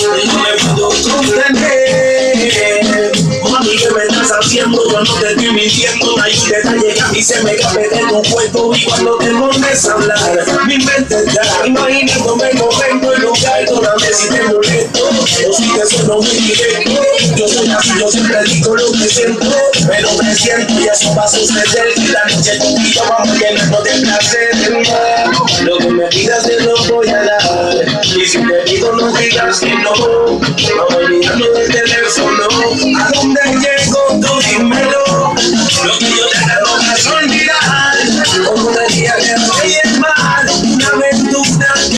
no me puedo contener. Mami, ¿qué me estás haciendo? Yo no te estoy mintiendo. Hay un detalle que a mí se me cabe de tu cuerpo. Y cuando te pones a hablar, mi mente está imaginándome el momento, el lugar. Perdóname si te molesto o si te sueno muy directo. Yo soy así, yo siempre digo lo que siento, pero me siento y eso va a suceder. Y la noche contigo vamos a llenarnos de placer. Lo que me pidas te lo voy a dar.